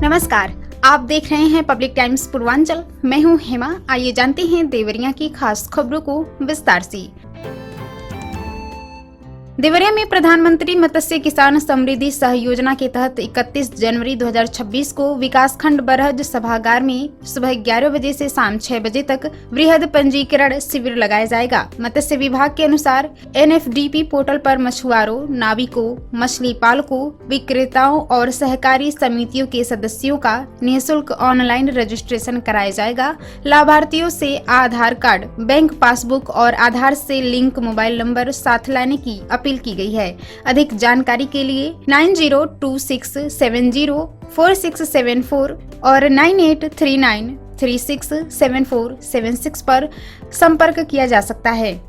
नमस्कार, आप देख रहे हैं पब्लिक टाइम्स पूर्वांचल। मैं हूं हेमा। आइए जानते हैं देवरिया की खास खबरों को विस्तार से। देवरिया में प्रधानमंत्री मत्स्य किसान समृद्धि सह योजना के तहत 31 जनवरी 2026 को विकासखंड बरहज सभागार में सुबह 11 बजे से शाम 6 बजे तक वृहद पंजीकरण शिविर लगाया जाएगा। मत्स्य विभाग के अनुसार NFDP पोर्टल पर मछुआरों, नाविकों, मछली पालकों, विक्रेताओं और सहकारी समितियों के सदस्यों का निःशुल्क ऑनलाइन रजिस्ट्रेशन कराया जाएगा। लाभार्थियों से आधार कार्ड, बैंक पासबुक और आधार से लिंक मोबाइल नंबर साथ लाने की अपील की गई है। अधिक जानकारी के लिए 9026704674 और 9839367476 पर संपर्क किया जा सकता है।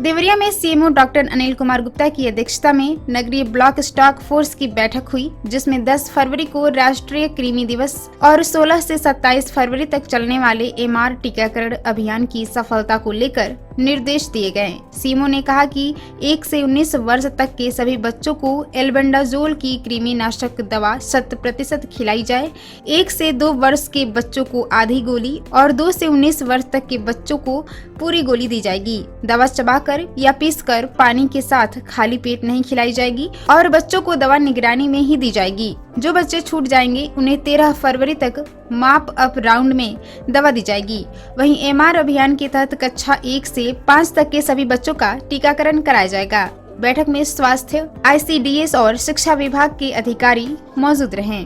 देवरिया में सीएमओ डॉक्टर अनिल कुमार गुप्ता की अध्यक्षता में नगरीय ब्लॉक स्टॉक फोर्स की बैठक हुई, जिसमें 10 फरवरी को राष्ट्रीय कृमि दिवस और 16 से 27 फरवरी तक चलने वाले MR टीकाकरण अभियान की सफलता को लेकर निर्देश दिए गए। सीएमओ ने कहा कि 1 से 19 वर्ष तक के सभी बच्चों को एल्बेंडाजोल की कृमिनाशक दवा 100% खिलाई जाए। 1 से 2 वर्ष के बच्चों को आधी गोली और 2 से 19 वर्ष तक के बच्चों को पूरी गोली दी जाएगी। दवा चबाकर या पीसकर पानी के साथ खाली पेट नहीं खिलाई जाएगी और बच्चों को दवा निगरानी में ही दी जाएगी। जो बच्चे छूट जाएंगे उन्हें 13 फरवरी तक माप अप राउंड में दवा दी जाएगी। वहीं MR अभियान के तहत कक्षा 1 से 5 तक के सभी बच्चों का टीकाकरण कराया जाएगा। बैठक में स्वास्थ्य, ICDS और शिक्षा विभाग के अधिकारी मौजूद रहे।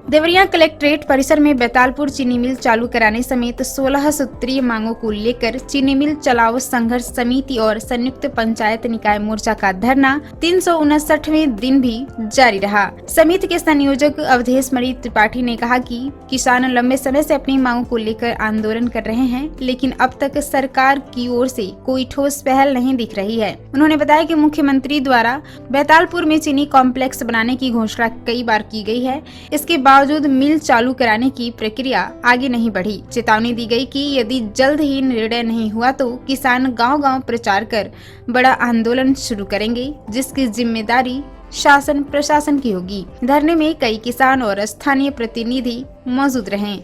देवरिया कलेक्ट्रेट परिसर में बैतालपुर चीनी मिल चालू कराने समेत 16 सूत्रीय मांगों को लेकर चीनी मिल चलाओ संघर्ष समिति और संयुक्त पंचायत निकाय मोर्चा का धरना 359वें दिन भी जारी रहा। समिति के संयोजक अवधेश मणि त्रिपाठी ने कहा कि किसान लंबे समय से अपनी मांगों को लेकर आंदोलन कर रहे हैं, लेकिन अब तक सरकार की ओर से कोई ठोस पहल नहीं दिख रही है। उन्होंने बताया कि मुख्यमंत्री द्वारा बैतालपुर में चीनी कॉम्प्लेक्स बनाने की घोषणा कई बार की गई है, इसके बावजूद मिल चालू कराने की प्रक्रिया आगे नहीं बढ़ी। चेतावनी दी गई कि यदि जल्द ही निर्णय नहीं हुआ तो किसान गांव-गांव प्रचार कर बड़ा आंदोलन शुरू करेंगे, जिसकी जिम्मेदारी शासन प्रशासन की होगी। धरने में कई किसान और स्थानीय प्रतिनिधि मौजूद रहे।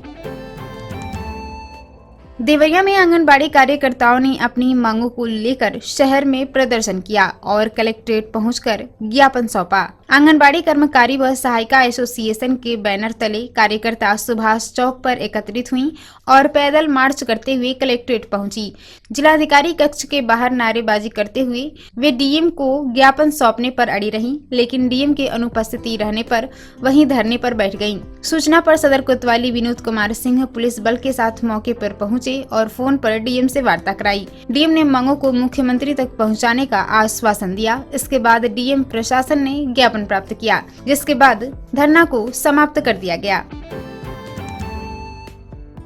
देवरिया में आंगनबाड़ी कार्यकर्ताओं ने अपनी मांगों को लेकर शहर में प्रदर्शन किया और कलेक्ट्रेट पहुंचकर ज्ञापन सौंपा। आंगनबाड़ी कर्मकारी व सहायिका एसोसिएशन के बैनर तले कार्यकर्ता सुभाष चौक पर एकत्रित हुई और पैदल मार्च करते हुए कलेक्ट्रेट पहुंची। जिलाधिकारी कक्ष के बाहर नारेबाजी करते हुए वे डीएम को ज्ञापन सौंपने पर अड़ी रहीं, लेकिन डीएम के अनुपस्थिति रहने पर वहीं धरने पर बैठ गयीं। सूचना पर सदर कोतवाली विनोद कुमार सिंह पुलिस बल के साथ मौके पर पहुंचे और फोन पर डीएम से वार्ता कराई। डीएम ने मांगों को मुख्यमंत्री तक पहुंचाने का आश्वासन दिया। इसके बाद डीएम प्रशासन ने ज्ञापन प्राप्त किया, जिसके बाद धरना को समाप्त कर दिया गया।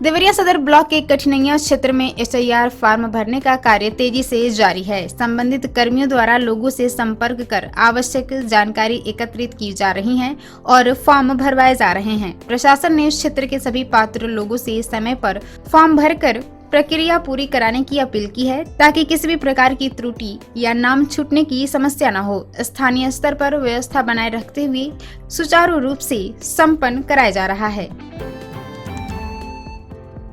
देवरिया सदर ब्लॉक के कठिनैया क्षेत्र में SIR फॉर्म भरने का कार्य तेजी से जारी है। संबंधित कर्मियों द्वारा लोगों से संपर्क कर आवश्यक जानकारी एकत्रित की जा रही है और फॉर्म भरवाए जा रहे हैं। प्रशासन ने क्षेत्र के सभी पात्र लोगों से समय पर फॉर्म भरकर प्रक्रिया पूरी कराने की अपील की है, ताकि किसी भी प्रकार की त्रुटि या नाम छूटने की समस्या न हो। स्थानीय स्तर पर व्यवस्था बनाए रखते हुए सुचारू रूप से संपन्न कराया जा रहा है।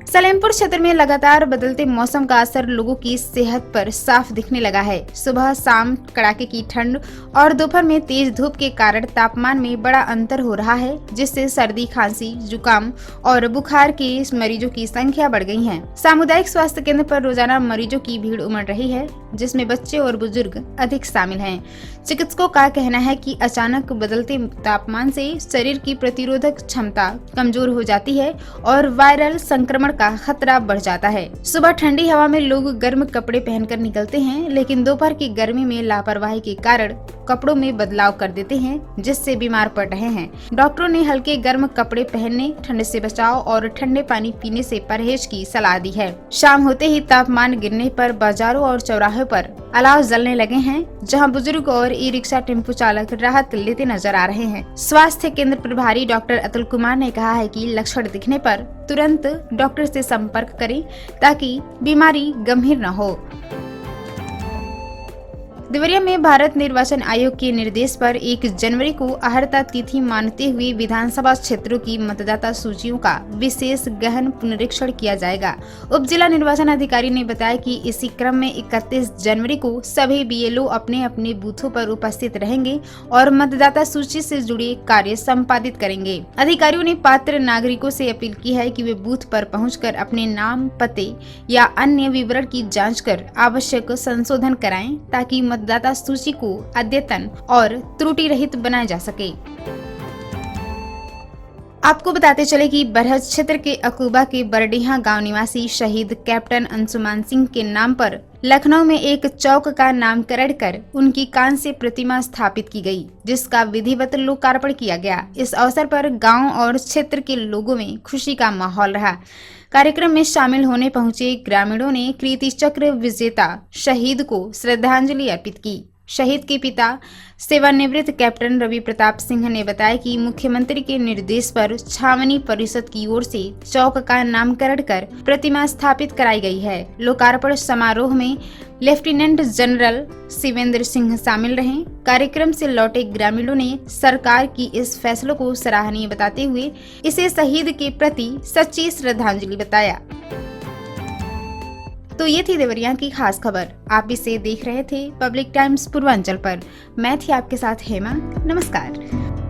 सलेमपुर क्षेत्र में लगातार बदलते मौसम का असर लोगों की सेहत पर साफ दिखने लगा है। सुबह शाम कड़ाके की ठंड और दोपहर में तेज धूप के कारण तापमान में बड़ा अंतर हो रहा है, जिससे सर्दी, खांसी, जुकाम और बुखार के मरीजों की संख्या बढ़ गई है। सामुदायिक स्वास्थ्य केंद्र पर रोजाना मरीजों की भीड़ उमड़ रही है, जिसमें बच्चे और बुजुर्ग अधिक शामिल हैं। चिकित्सकों का कहना है कि अचानक बदलते तापमान से शरीर की प्रतिरोधक क्षमता कमजोर हो जाती है और वायरल संक्रमण का खतरा बढ़ जाता है। सुबह ठंडी हवा में लोग गर्म कपड़े पहनकर निकलते हैं, लेकिन दोपहर की गर्मी में लापरवाही के कारण कपड़ों में बदलाव कर देते हैं, जिससे बीमार पड़ रहे हैं। डॉक्टरों ने हल्के गर्म कपड़े पहनने, ठंड से बचाव और ठंडे पानी पीने से परहेज की सलाह दी है। शाम होते ही तापमान गिरने पर बाजारों और चौराहों पर अलाव जलने लगे हैं, जहां बुजुर्ग और ई-रिक्शा टेम्पो चालक राहत लेते नजर आ रहे हैं। स्वास्थ्य केंद्र प्रभारी डॉक्टर अतुल कुमार ने कहा है कि लक्षण दिखने पर तुरंत डॉक्टर से संपर्क करें, ताकि बीमारी गंभीर न हो। देवरिया में भारत निर्वाचन आयोग के निर्देश पर 1 जनवरी को अहर्ता तिथि मानते हुए विधानसभा क्षेत्रों की मतदाता सूचियों का विशेष गहन पुनरीक्षण किया जाएगा। उप जिला निर्वाचन अधिकारी ने बताया कि इसी क्रम में 31 जनवरी को सभी बीएलओ अपने अपने बूथों पर उपस्थित रहेंगे और मतदाता सूची से जुड़े कार्य संपादित करेंगे। अधिकारियों ने पात्र नागरिकों से अपील की है कि वे बूथ पर पहुंचकर अपने नाम, पते या अन्य विवरण की जांच कर आवश्यक संशोधन कराएं ताकि मतदाता सूची को अद्यतन और त्रुटि रहित बनाया जा सके। आपको बताते चले कि बरहज क्षेत्र के अकूबा के बरडीहा गांव निवासी शहीद कैप्टन अंशुमान सिंह के नाम पर लखनऊ में एक चौक का नामकरण कर उनकी कांस्य प्रतिमा स्थापित की गई, जिसका विधिवत लोकार्पण किया गया। इस अवसर पर गांव और क्षेत्र के लोगों में खुशी का माहौल रहा। कार्यक्रम में शामिल होने पहुंचे ग्रामीणों ने कीर्ति चक्र विजेता शहीद को श्रद्धांजलि अर्पित की। शहीद के पिता सेवानिवृत्त कैप्टन रवि प्रताप सिंह ने बताया कि मुख्यमंत्री के निर्देश पर छावनी परिषद की ओर से चौक का नामकरण कर प्रतिमा स्थापित कराई गई है। लोकार्पण समारोह में लेफ्टिनेंट जनरल शिवेंद्र सिंह शामिल रहे। कार्यक्रम से लौटे ग्रामीणों ने सरकार की इस फैसले को सराहनीय बताते हुए इसे शहीद के प्रति सच्ची श्रद्धांजलि बताया। तो ये थी देवरिया की खास खबर। आप इसे देख रहे थे पब्लिक टाइम्स पूर्वांचल पर। मैं थी आपके साथ हेमा। नमस्कार।